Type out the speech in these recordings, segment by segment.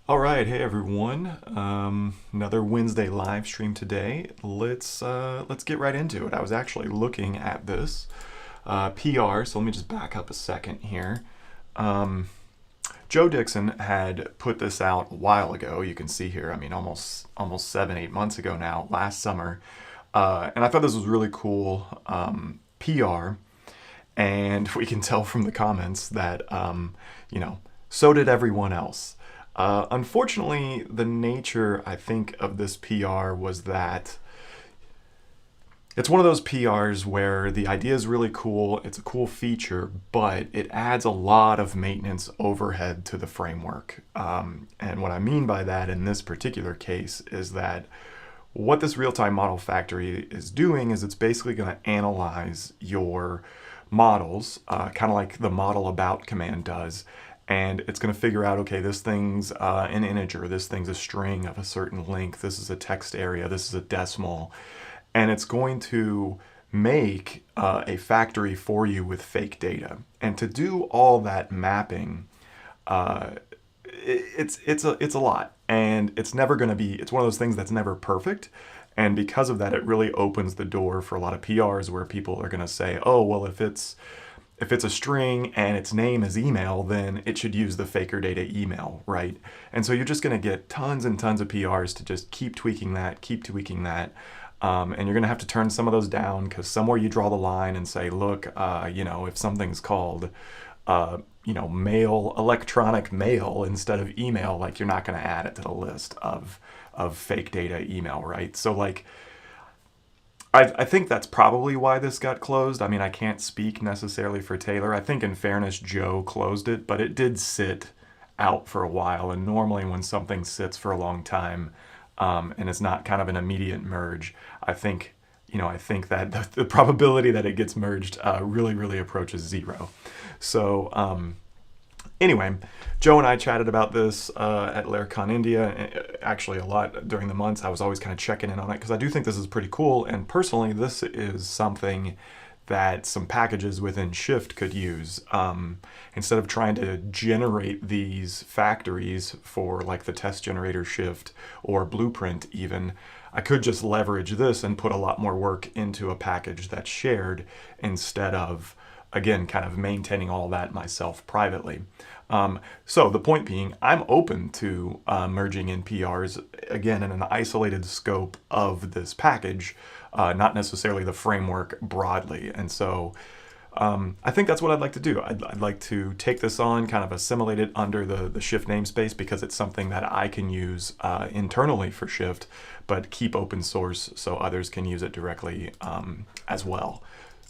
All right, hey everyone. Another Wednesday live stream today. Let's get right into it. I was actually looking at this PR, so let me just back up a second here. Joe Dixon had put this out a while ago. You can see here. I mean, almost 7-8 months ago now, last summer, and I thought this was really cool PR. And we can tell from the comments that so did everyone else. Unfortunately, the nature, I think, of this PR was that it's one of those PRs where the idea is really cool, it's a cool feature, but it adds a lot of maintenance overhead to the framework. And what I mean by that in this particular case is that what this real-time model factory is doing is it's basically going to analyze your models, kind of like the model about command does, and it's going to figure out, okay, this thing's an integer, this thing's a string of a certain length, this is a text area, this is a decimal, and it's going to make a factory for you with fake data. And to do all that mapping, it's a lot, and it's never going to be. It's one of those things that's never perfect. And because of that, it really opens the door for a lot of PRs where people are going to say, oh, well, if it's a string and its name is email, then it should use the faker data email, right? And so you're just going to get tons and tons of PRs to just keep tweaking that. And you're going to have to turn some of those down because somewhere you draw the line and say, look, if something's called, electronic mail instead of email, like you're not going to add it to the list of fake data email, right? So like, I think that's probably why this got closed. I mean, I can't speak necessarily for Taylor. I think in fairness, Joe closed it, but it did sit out for a while. And normally when something sits for a long time, and it's not kind of an immediate merge, I think that the probability that it gets merged really, really approaches zero. So anyway, Joe and I chatted about this at Laravel India, actually a lot during the months. I was always kind of checking in on it because I do think this is pretty cool. And personally, this is something that some packages within Shift could use. Instead of trying to generate these factories for like the test generator Shift or Blueprint even, I could just leverage this and put a lot more work into a package that's shared instead of, again, kind of maintaining all that myself privately. So the point being, I'm open to merging in PRs, again, in an isolated scope of this package, not necessarily the framework broadly. And so I think that's what I'd like to do. I'd like to take this on, kind of assimilate it under the Shift namespace because it's something that I can use internally for Shift, but keep open source so others can use it directly as well.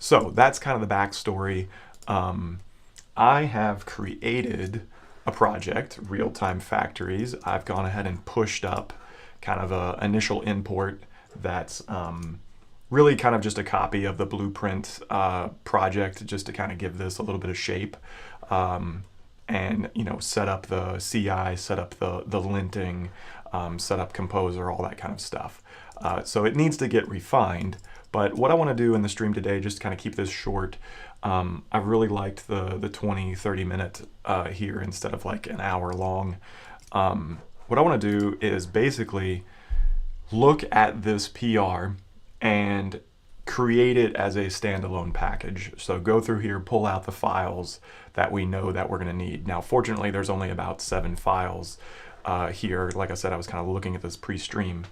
So that's kind of the backstory. I have created a project, Real-Time Factories. I've gone ahead and pushed up kind of an initial import that's really kind of just a copy of the Blueprint project, just to kind of give this a little bit of shape, and set up the CI, set up the linting, set up Composer, all that kind of stuff. So it needs to get refined. But what I want to do in the stream today, just kind of keep this short, I really liked the 20-30 minute here instead of like an hour long. What I want to do is basically look at this PR and create it as a standalone package. So go through here, pull out the files that we know that we're going to need. Now, fortunately, there's only about 7 files here. Like I said, I was kind of looking at this pre-stream.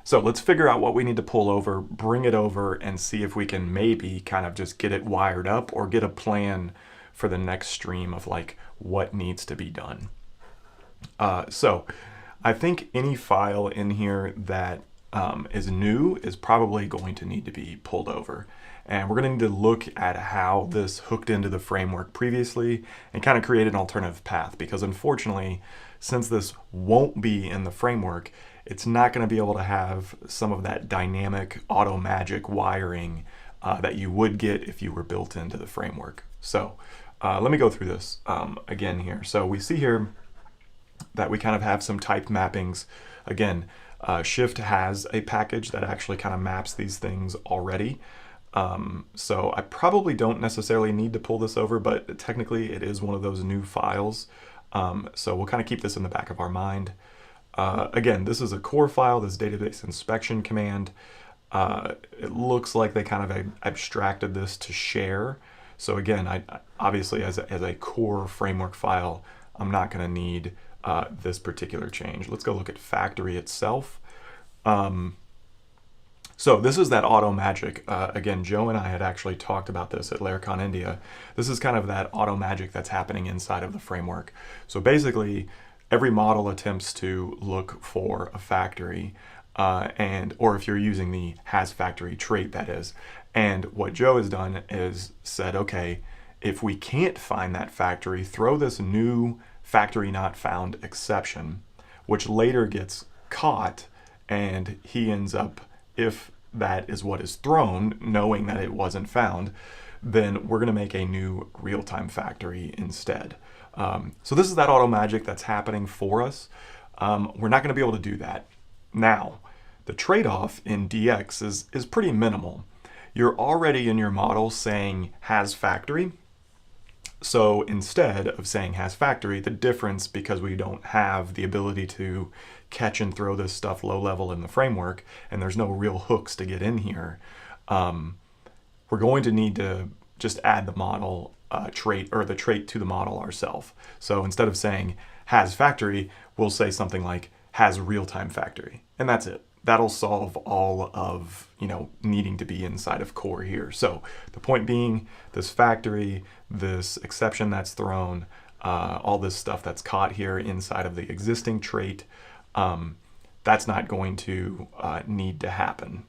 So let's figure out what we need to pull over, bring it over, and see if we can maybe kind of just get it wired up or get a plan for the next stream of like what needs to be done. So I think any file in here that is new is probably going to need to be pulled over. And we're going to need to look at how this hooked into the framework previously and kind of create an alternative path, because unfortunately, since this won't be in the framework, it's not going to be able to have some of that dynamic auto magic wiring that you would get if you were built into the framework. So let me go through this again here. So we see here that we kind of have some type mappings. Again, Shift has a package that actually kind of maps these things already. So I probably don't necessarily need to pull this over, but technically it is one of those new files. So we'll kind of keep this in the back of our mind. Again, this is a core file, this database inspection command. It looks like they kind of abstracted this to share. So again, I obviously as a core framework file, I'm not going to need this particular change. Let's go look at factory itself. So this is that auto magic. Again, Joe and I had actually talked about this at Laracon India. This is kind of that auto magic that's happening inside of the framework. So basically, every model attempts to look for a factory, or if you're using the has factory trait, that is. And what Joe has done is said, okay, if we can't find that factory, throw this new factory not found exception, which later gets caught, and he ends up, if that is what is thrown, knowing that it wasn't found, then we're going to make a new real-time factory instead. So this is that auto magic that's happening for us. We're not going to be able to do that. Now, the trade-off in DX is pretty minimal. You're already in your model saying has factory. So instead of saying has factory, the difference, because we don't have the ability to catch and throw this stuff low level in the framework, and there's no real hooks to get in here, we're going to need to just add the model trait, or the trait to the model ourselves. So instead of saying has factory, we'll say something like has real-time factory, and that's it. That'll solve all of, needing to be inside of core here. So the point being, this factory, this exception that's thrown, all this stuff that's caught here inside of the existing trait, that's not going to need to happen.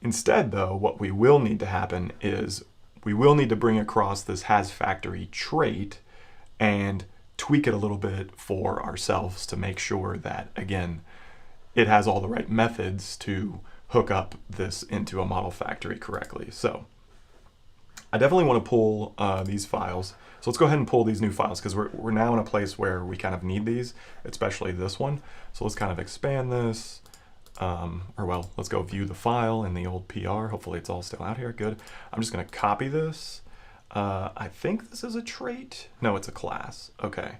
Instead, though, what we will need to happen is we will need to bring across this has factory trait and tweak it a little bit for ourselves to make sure that, again, it has all the right methods to hook up this into a model factory correctly. So I definitely want to pull these files. So let's go ahead and pull these new files, because we're now in a place where we kind of need these, especially this one. So let's kind of expand this, let's go view the file in the old PR. Hopefully it's all still out here. Good. I'm just going to copy this. I think this is a trait. No, it's a class. Okay.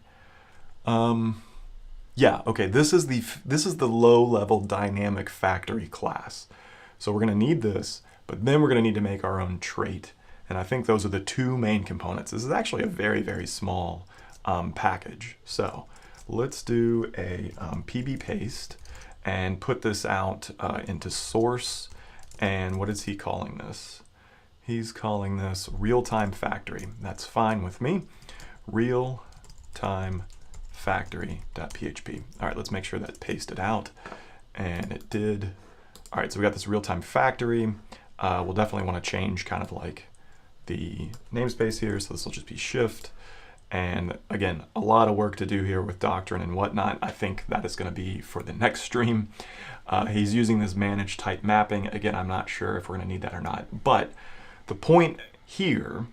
Yeah, okay, this is the low-level dynamic factory class. So we're going to need this, but then we're going to need to make our own trait. And I think those are the two main components. This is actually a very, very small package. So let's do a PB paste and put this out into source. And what is he calling this? He's calling this real-time factory. That's fine with me. Real-time factory.php. All right, let's make sure that's pasted out. And it did. All right, so we got this real-time factory. We'll definitely want to change kind of like the namespace here. So this will just be shift. And again, a lot of work to do here with doctrine and whatnot. I think that is going to be for the next stream. He's using this manage type mapping. Again, I'm not sure if we're going to need that or not. But the point here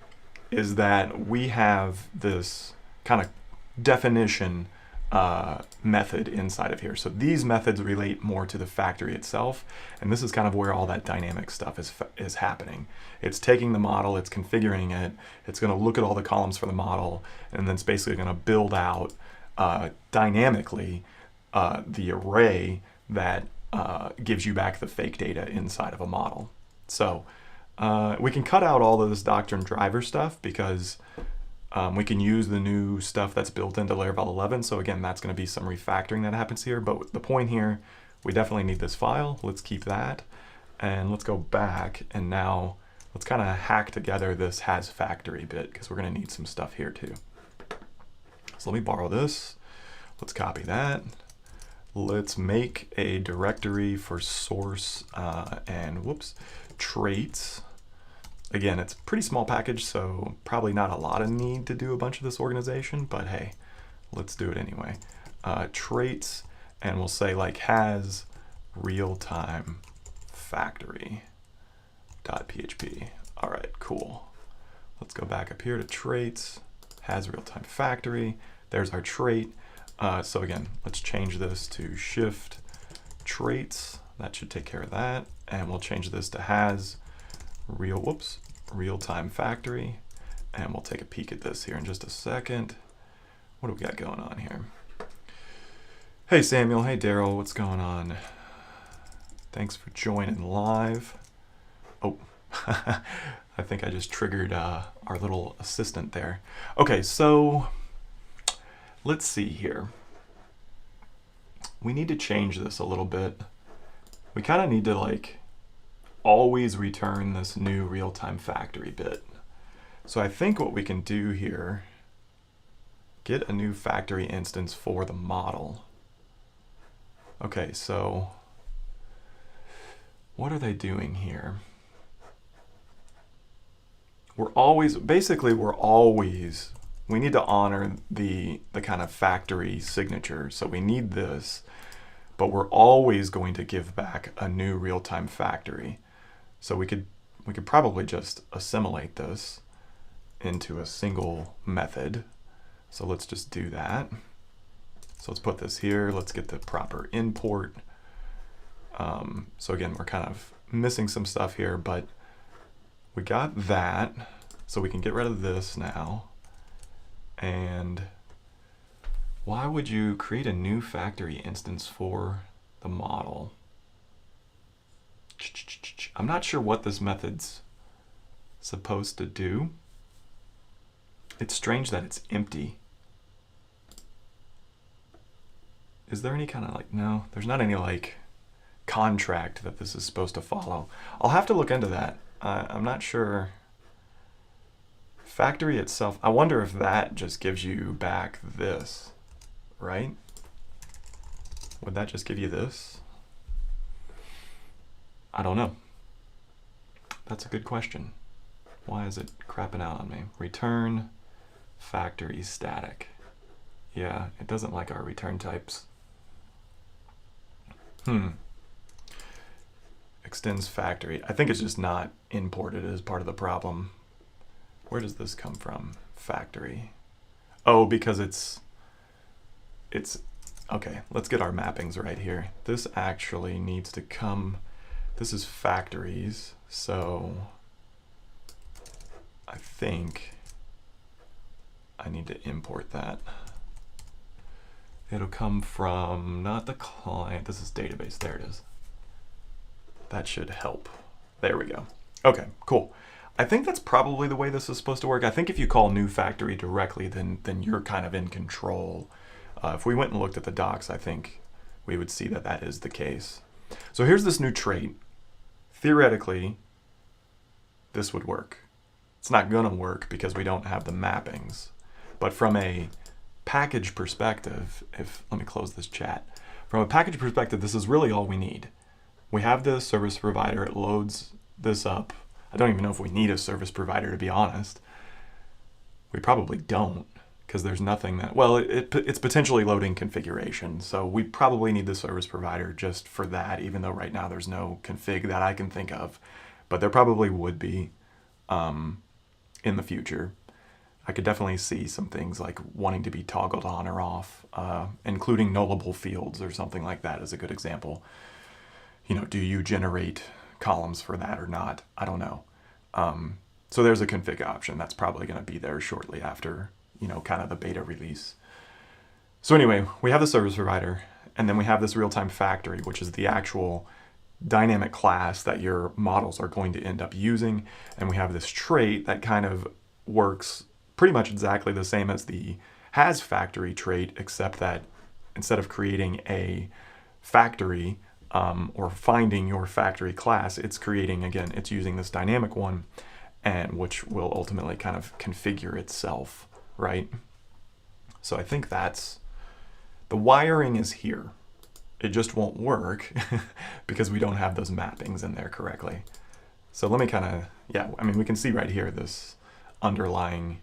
is that we have this kind of definition method inside of here. So these methods relate more to the factory itself, and this is kind of where all that dynamic stuff is happening. It's taking the model, it's configuring it, it's going to look at all the columns for the model, and then it's basically going to build out dynamically the array that gives you back the fake data inside of a model. So we can cut out all of this doctrine driver stuff, because we can use the new stuff that's built into Laravel 11. So again, that's going to be some refactoring that happens here. But the point here, we definitely need this file. Let's keep that. And let's go back. And now let's kind of hack together this has factory bit, because we're going to need some stuff here too. So let me borrow this. Let's copy that. Let's make a directory for source traits. Again, it's a pretty small package, so probably not a lot of need to do a bunch of this organization, but hey, let's do it anyway. Traits, and we'll say like has real-time factory.php. All right, cool. Let's go back up here to traits, has real-time factory. There's our trait. So again, let's change this to shift traits. That should take care of that. And we'll change this to has real-time factory, and we'll take a peek at this here in just a second. what do we got going on here? Hey Samuel, hey Daryl, what's going on? Thanks for joining live. Oh, I think I just triggered our little assistant there. Okay, so let's see here. We need to change this a little bit. We kind of need to like always return this new real-time factory bit. So I think what we can do here, get a new factory instance for the model. Okay, so what are they doing here? We need to honor the kind of factory signature. So we need this, but we're always going to give back a new real-time factory. So we could probably just assimilate this into a single method. So let's just do that. So let's put this here. Let's get the proper import. So again, we're kind of missing some stuff here, but we got that. So we can get rid of this now. And why would you create a new factory instance for the model? I'm not sure what this method's supposed to do. It's strange that it's empty. Is there any kind of like, no, there's not any like contract that this is supposed to follow. I'll have to look into that. I'm not sure. Factory itself, I wonder if that just gives you back this, right? Would that just give you this? I don't know. That's a good question. Why is it crapping out on me? Return factory static. Yeah, it doesn't like our return types. Extends factory. I think it's just not imported as part of the problem. Where does this come from? Factory. Oh, because it's okay, let's get our mappings right here. This actually needs to come, this is factories, so I think I need to import that. It'll come from, not the client, this is database, there it is. That should help. There we go. Okay, cool. I think that's probably the way this is supposed to work. I think if you call new factory directly, then you're kind of in control. If we went and looked at the docs, I think we would see that that is the case. So here's this new trait. Theoretically, this would work. It's not gonna work because we don't have the mappings. But from a package perspective, let me close this chat. From a package perspective, this is really all we need. We have the service provider, it loads this up. I don't even know if we need a service provider, to be honest. We probably don't, because there's nothing that, well, it's potentially loading configuration. So we probably need the service provider just for that, even though right now there's no config that I can think of. But there probably would be in the future. I could definitely see some things like wanting to be toggled on or off, including nullable fields or something like that is a good example. You know, do you generate columns for that or not? I don't know. So there's a config option that's probably going to be there shortly after, you know, kind of the beta release. So anyway, we have the service provider, and then we have this real-time factory, which is the actual dynamic class that your models are going to end up using. And we have this trait that kind of works pretty much exactly the same as the has factory trait, except that instead of creating a factory, or finding your factory class, it's creating, again, it's using this dynamic one, and which will ultimately kind of configure itself, right? So I think that's, the wiring is here. It just won't work because we don't have those mappings in there correctly. So let me kind of, yeah, I mean, we can see right here, this underlying,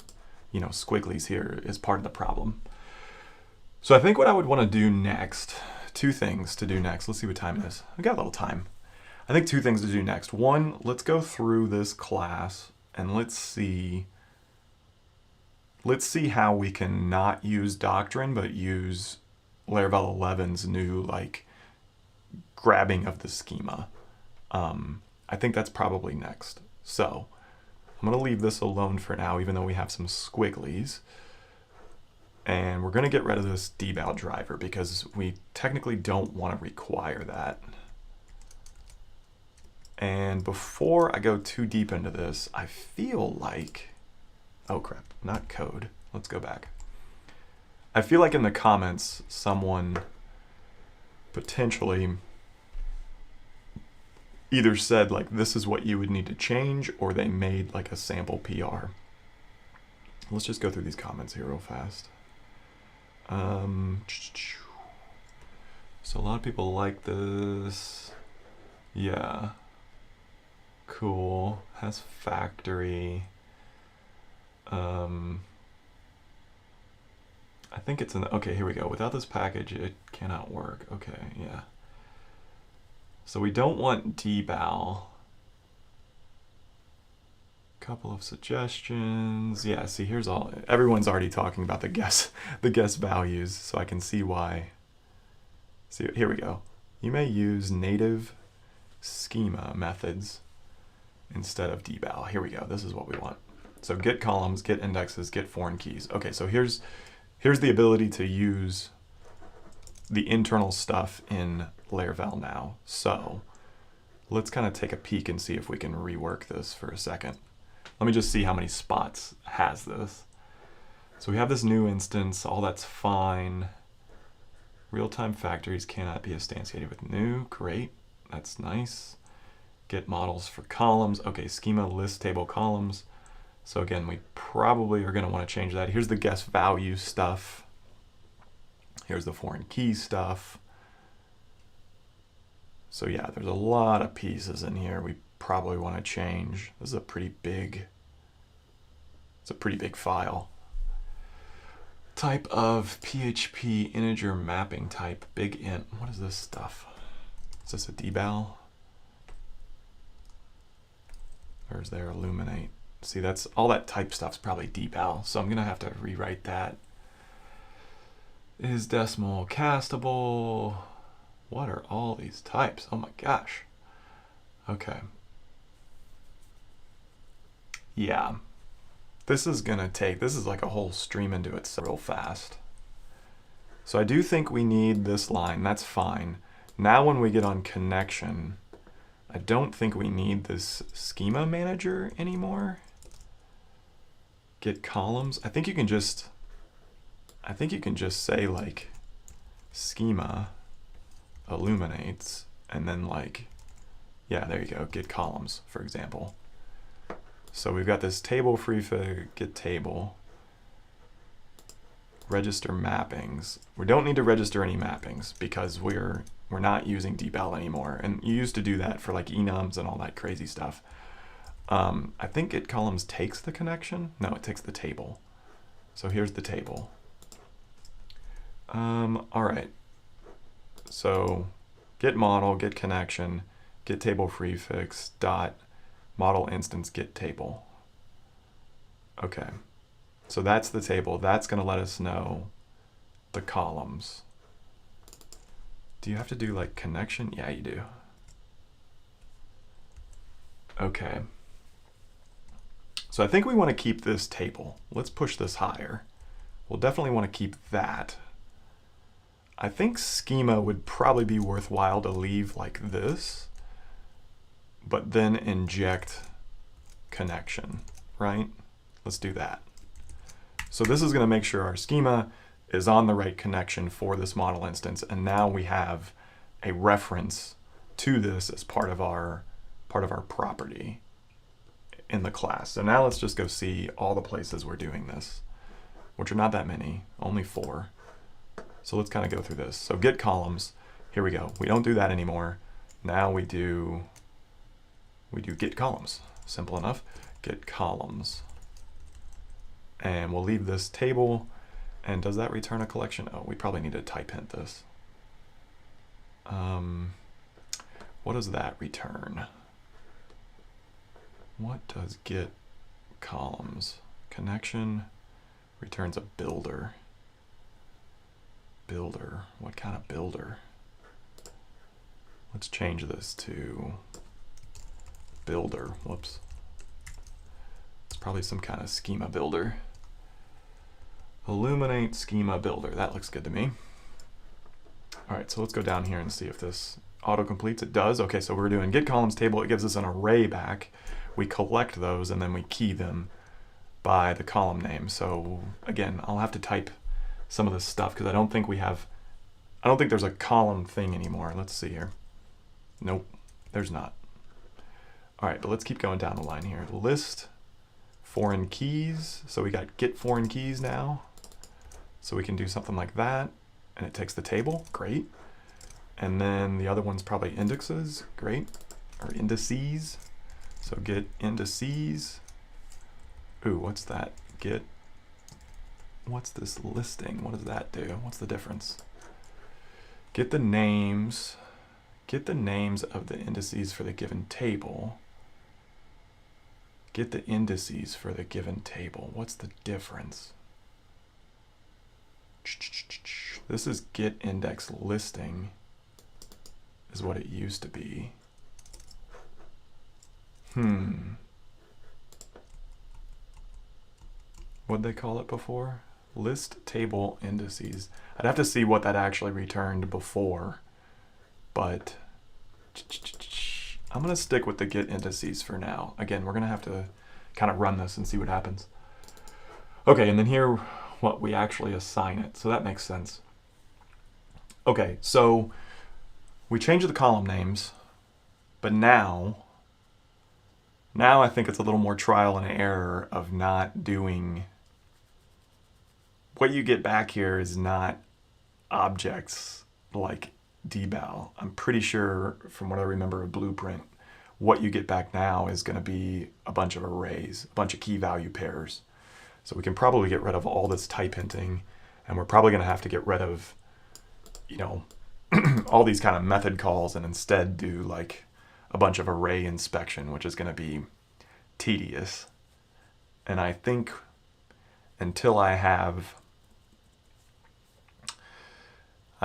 you know, squigglies here is part of the problem. So I think what I would want to do next, two things to do next. Let's see what time it is. I got a little time. I think two things to do next. One, let's go through this class and let's see how we can not use Doctrine, but use Laravel 11's new like grabbing of the schema. I think that's probably next. So I'm going to leave this alone for now, even though we have some squigglies. And we're going to get rid of this deval driver because we technically don't want to require that. And before I go too deep into this, I feel like, oh crap, not code. Let's go back. I feel like in the comments, someone potentially either said like, this is what you would need to change, or they made like a sample PR. Let's just go through these comments here real fast. So a lot of people like this. Yeah. Cool. Has factory. I think it's okay, here we go. Without this package, it cannot work. Okay, yeah. So we don't want deval. Couple of suggestions. Yeah, see, here's all. Everyone's already talking about the guess values, so I can see why. See, here we go. You may use native schema methods instead of deval. Here we go. This is what we want. So get columns, get indexes, get foreign keys. Okay, so here's the ability to use the internal stuff in Laravel now. So let's kind of take a peek and see if we can rework this for a second. Let me just see how many spots has this. So we have this new instance, all that's fine. Real-time factories cannot be instantiated with new, great, that's nice. Get models for columns, okay, schema list table columns. So again, we probably are gonna wanna change that. Here's the guess value stuff. Here's the foreign key stuff. So yeah, there's a lot of pieces in here we probably wanna change. This is a pretty big file. Type of PHP integer mapping type, big int. What is this stuff? Is this a deval? Or is there illuminate? See, that's all that type stuff's probably deval, so I'm gonna have to rewrite that. Is decimal castable? What are all these types? Oh my gosh. Okay. Yeah. This is like a whole stream into itself real fast. So I do think we need this line, that's fine. Now when we get on connection, I don't think we need this schema manager anymore. Get columns. I think you can just say like schema illuminates and then like, yeah, there you go, get columns, for example. So we've got this table prefix, get table, register mappings. We don't need to register any mappings because we're not using deval anymore. And you used to do that for like enums and all that crazy stuff. I think get columns takes the connection. No, it takes the table. So here's the table. All right. So get model, get connection, get table prefix, dot, model instance, get table. Okay. So that's the table. That's going to let us know the columns. Do you have to do like connection? Yeah, you do. Okay. So I think we want to keep this table. Let's push this higher. We'll definitely want to keep that. I think schema would probably be worthwhile to leave like this, but then inject connection, right? Let's do that. So this is going to make sure our schema is on the right connection for this model instance, and now we have a reference to this as part of our property in the class. So now let's just go see all the places we're doing this, which are not that many, only 4. So let's kind of go through this. So get columns, here we go. We don't do that anymore. Now we do get columns, simple enough. Get columns. And we'll leave this table. And does that return a collection? Oh, we probably need to type hint this. What does that return? What does get columns? Connection returns a builder. Builder, what kind of builder? Let's change this to builder, whoops. It's probably some kind of schema builder. Illuminate schema builder. That looks good to me. All right, so let's go down here and see if this auto-completes. It does. Okay, so we're doing get columns table. It gives us an array back. We collect those and then we key them by the column name. So again, I'll have to type some of this stuff because I don't think there's a column thing anymore. Let's see here. Nope, there's not. All right, but let's keep going down the line here. List foreign keys. So we got get foreign keys now. So we can do something like that. And it takes the table, great. And then the other one's probably indexes, great. Or indices. So get indices. Ooh, what's that? What's this listing? What does that do? What's the difference? Get the names of the indices for the given table. Get the indices for the given table. What's the difference? This is get index listing is what it used to be. What'd they call it before? List table indices. I'd have to see what that actually returned before, but I'm gonna stick with the get indices for now. Again, we're gonna have to kind of run this and see what happens. Okay, and then here, what we actually assign it. So that makes sense. Okay, so we changed the column names, but now I think it's a little more trial and error of not doing. What you get back here is not objects like deval. I'm pretty sure from what I remember of Blueprint, what you get back now is going to be a bunch of arrays, a bunch of key value pairs. So we can probably get rid of all this type hinting, and we're probably going to have to get rid of, you know, all these kind of method calls and instead do like a bunch of array inspection, which is going to be tedious. And I think until I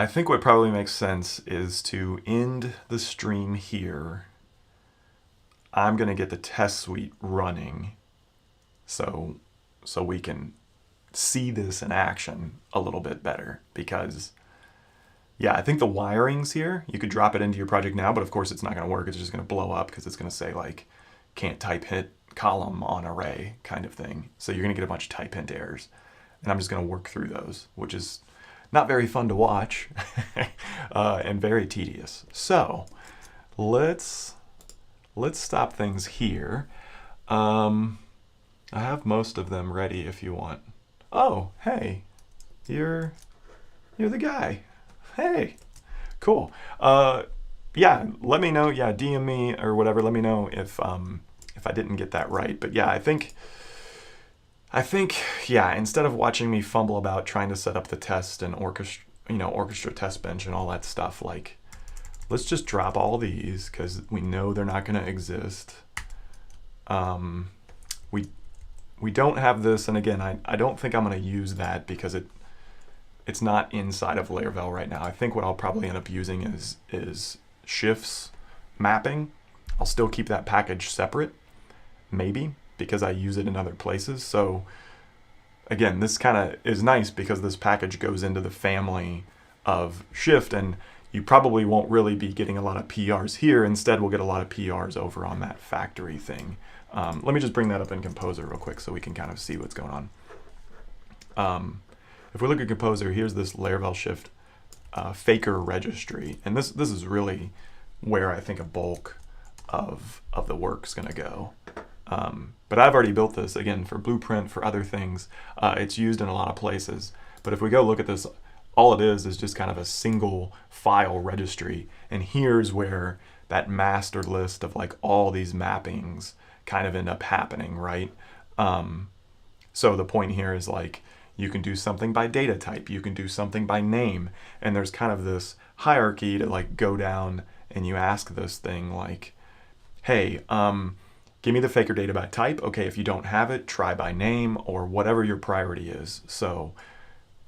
think what probably makes sense is to end the stream here. I'm going to get the test suite running so we can see this in action a little bit better, because yeah, I think the wirings here, you could drop it into your project now, but of course it's not going to work. It's just going to blow up because it's going to say like can't type hint column on array kind of thing. So you're going to get a bunch of type hint errors, and I'm just going to work through those, which is not very fun to watch and very tedious. So let's stop things here. I have most of them ready if you want. Oh, hey, you're the guy. Hey, cool. Yeah, let me know. Yeah, DM me or whatever. Let me know if I didn't get that right. But yeah, I think yeah, instead of watching me fumble about trying to set up the test and orchestra test bench and all that stuff, like let's just drop all these because we know they're not going to exist. We don't have this, and again, I don't think I'm going to use that because it's not inside of Laravel right now. I think what I'll probably end up using is shifts mapping. I'll still keep that package separate, maybe, because I use it in other places. So again, this kind of is nice because this package goes into the family of shift, and you probably won't really be getting a lot of PRs here. Instead, we'll get a lot of PRs over on that factory thing. Let me just bring that up in Composer real quick so we can kind of see what's going on. If we look at Composer, here's this Laravel shift faker registry, and this is really where I think a bulk of the work's going to go. But I've already built this, again, for Blueprint, for other things. It's used in a lot of places. But if we go look at this, all it is just kind of a single file registry. And here's where that master list of like all these mappings kind of end up happening, right? So the point here is like, you can do something by data type, you can do something by name, and there's kind of this hierarchy to like go down and you ask this thing like, hey, give me the faker data by type. Okay, if you don't have it, try by name or whatever your priority is. So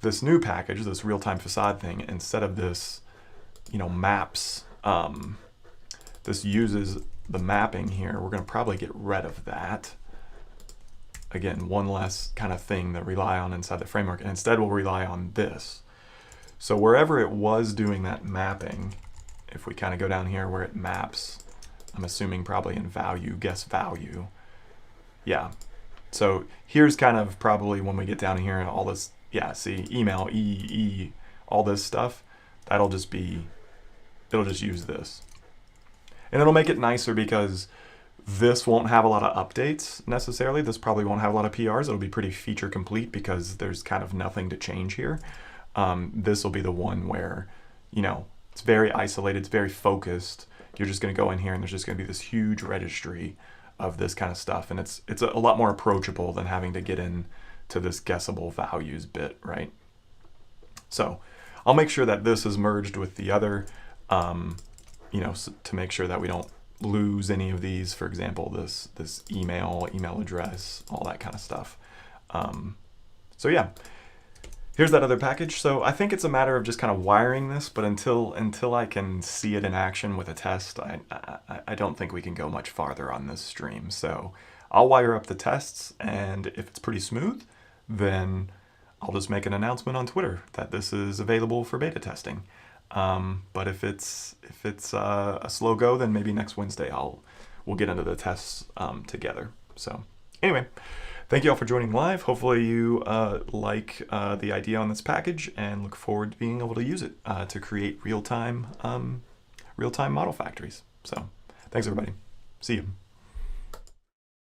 this new package, this real-time facade thing, instead of this, maps, this uses the mapping here. We're going to probably get rid of that. again, one less kind of thing to rely on inside the framework, and instead we'll rely on this. So wherever it was doing that mapping, if we kind of go down here where it maps, I'm assuming probably in value, guess value. Yeah. So here's kind of probably when we get down here and all this, yeah, see, email, all this stuff, that'll just be, it'll just use this. And it'll make it nicer because this won't have a lot of updates necessarily. This probably won't have a lot of PRs. It'll be pretty feature complete because there's kind of nothing to change here. This will be the one where, you know, it's very isolated, it's very focused. You're just going to go in here and there's just going to be this huge registry of this kind of stuff. And it's a lot more approachable than having to get in to this guessable values bit, right? So I'll make sure that this is merged with the other, you know, to make sure that we don't lose any of these. For example, this email address, all that kind of stuff. So yeah, here's that other package. So I think it's a matter of just kind of wiring this, but until I can see it in action with a test, I don't think we can go much farther on this stream. So I'll wire up the tests, and if it's pretty smooth, then I'll just make an announcement on Twitter that this is available for beta testing. But if it's a slow go, then maybe next Wednesday we'll get into the tests together. So anyway, thank you all for joining live. Hopefully you like the idea on this package and look forward to being able to use it to create real-time model factories. So thanks everybody. See you.